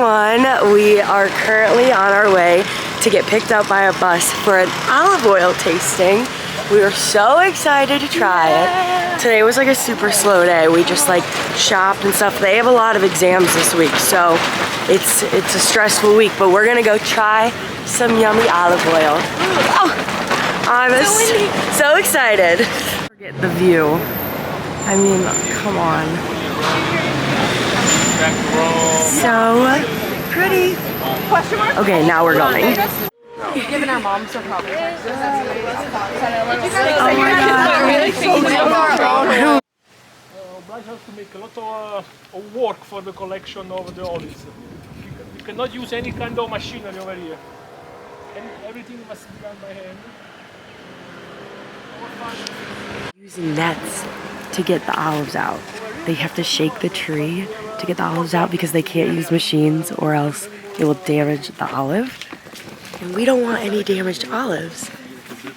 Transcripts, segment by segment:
everyone, we are currently on our way to get picked up by a bus for an olive oil tasting. We were so excited to try it. Today was like a super slow day. We just like shopped and stuff. They have a lot of exams this week, so it's a stressful week, but we're gonna go try some yummy olive oil. Oh, I'm so excited. Forget the view. I mean, come on. So pretty. Okay, now we're going. Giving our moms some problems. Oh my god. Obliged has to make a lot of work for the collection of the olives. We cannot use any kind of machinery over here. And everything must be done by hand. Using nets to get the olives out. They have to shake the tree to get the olives out because they can't use machines or else it will damage the olive. And we don't want any damaged olives.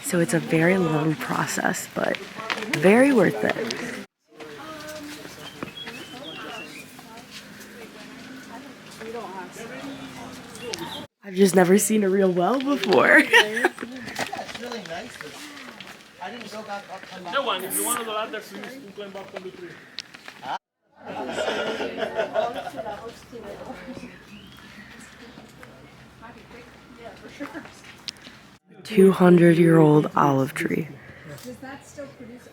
So it's a very long process, but very worth it. I've just never seen a real well before. No one, if you want the ladders, you need to climb up on the tree. 200-year-old olive tree.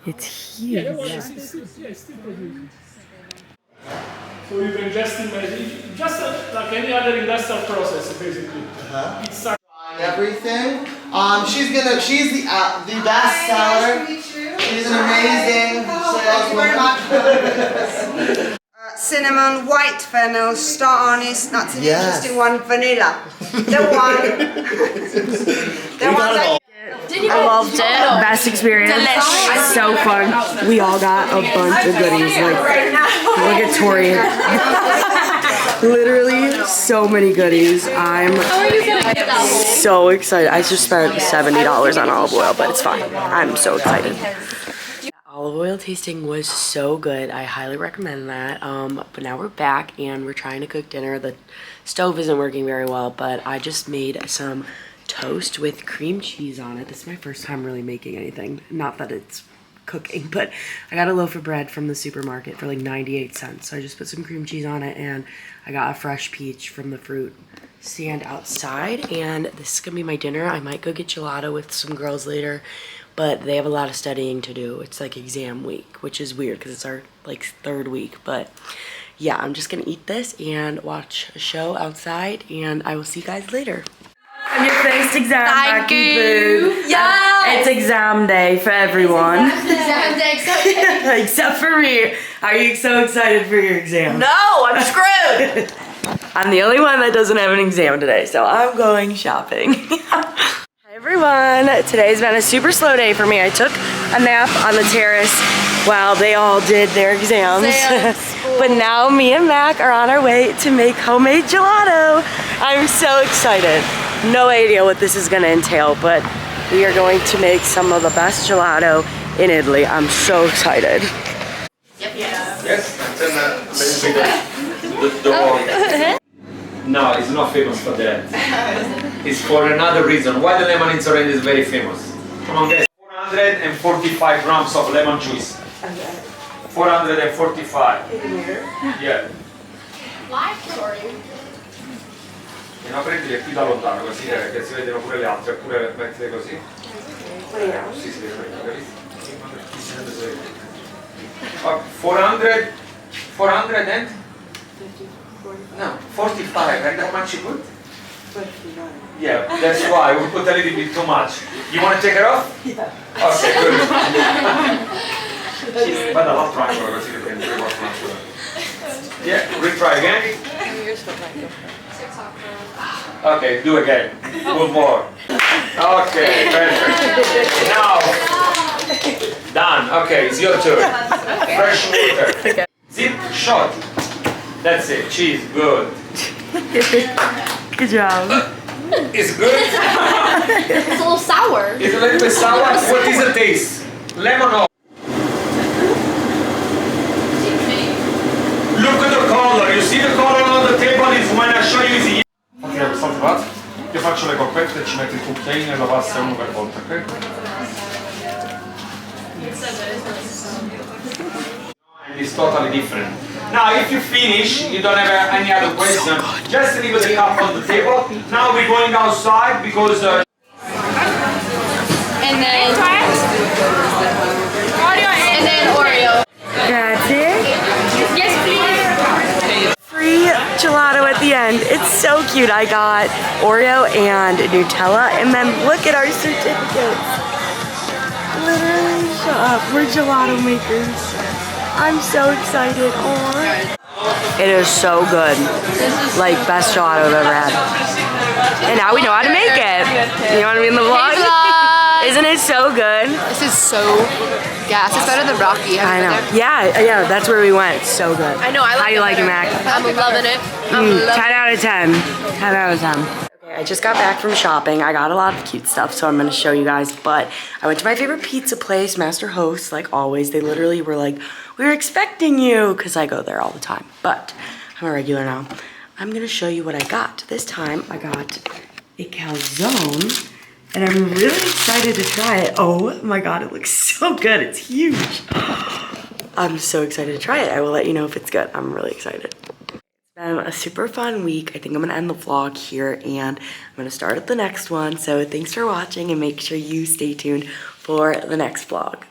It's huge. So you can just imagine, just like any other industrial process, basically. It's everything. She's the best seller. She's an amazing saleswoman. Cinnamon, white fennel, star anise, that's an interesting one, vanilla. The one that I loved it. Best experience. Delicious. So fun. We all got a bunch of goodies. Like, look at Tori. Literally so many goodies. I'm so excited. I just spent $70 on olive oil, but it's fine. I'm so excited. Olive oil tasting was so good. I highly recommend that. But now we're back and we're trying to cook dinner. The stove isn't working very well, but I just made some toast with cream cheese on it. This is my first time really making anything. Not that it's cooking, but I got a loaf of bread from the supermarket for like 98 cents. So I just put some cream cheese on it and I got a fresh peach from the fruit stand outside. And this is gonna be my dinner. I might go get gelato with some girls later, but they have a lot of studying to do. It's like exam week, which is weird because it's our like third week. But yeah, I'm just gonna eat this and watch a show outside and I will see you guys later. On your first exam, Thank you. Yeah. It's exam day for everyone. Exam day, except for me. Are you so excited for your exam? No, I'm screwed. I'm the only one that doesn't have an exam today, so I'm going shopping. Hi everyone. Today's been a super slow day for me. I took a nap on the terrace while they all did their exams. But now me and Mac are on our way to make homemade gelato. I'm so excited. No idea what this is gonna entail, but we are going to make some of the best gelato in Italy. I'm so excited. Yes, the door. No, it's not famous for that. It's for another reason. Why the lemon in Sorrento is very famous. Come on guys, 445 grams of lemon juice. 445. Yeah. Life story. E no, prendile qui da lontano così che si vedono pure le altre, oppure mettile così. Sì, si vede meglio, capito? 400 and? No, 45, and how much you put? 59. Yeah, that's why we put a little bit too much. You want to take it off? Yeah. Okay, good. Vado all'altro angolo così che prendi il vostro angolo. Yeah, retry again. Okay, do again. One more. Okay, perfect. Now, done. Okay, it's your turn. Fresh water. Zip shot. That's it. Cheese. Good. Good job. It's good. It's a little sour. It's a little bit sour. What is the taste? Lemon or? Look at the color. color. You see the color on the table is when I show you the... Io faccio le coppette e ci metto i cucchiaini e lo passo uno per volta, ok? And it's totally different. Now, if you finish, you don't have any other question, just leave the cup on the table. Now we're going outside because... And then Oreo. That's it. Yes, please. Free gelato at the end. It's so cute. I got Oreo and Nutella, and then look at our certificates. Literally, shut up. We're gelato makers. I'm so excited. Aww. It is so good. Like, best gelato I've ever had. And now we know how to make it. You want to be in the vlog? Hey, vlog. Isn't it so good? This is so gas. It's better than Rocky. I know. Yeah, that's where we went. It's so good. I know. I like How do you like it, Mac? I'm loving it. 10 out of 10. 10 out of 10. Okay, I just got back from shopping. I got a lot of cute stuff, so I'm going to show you guys. But I went to my favorite pizza place, Master Host, like always. They literally were like, we were expecting you, because I go there all the time. But I'm a regular now. I'm going to show you what I got. This time, I got a calzone. And I'm really excited to try it. Oh my God, it looks so good. It's huge. I'm so excited to try it. I will let you know if it's good. I'm really excited. It's been a super fun week. I think I'm gonna end the vlog here and I'm gonna start at the next one. So thanks for watching and make sure you stay tuned for the next vlog.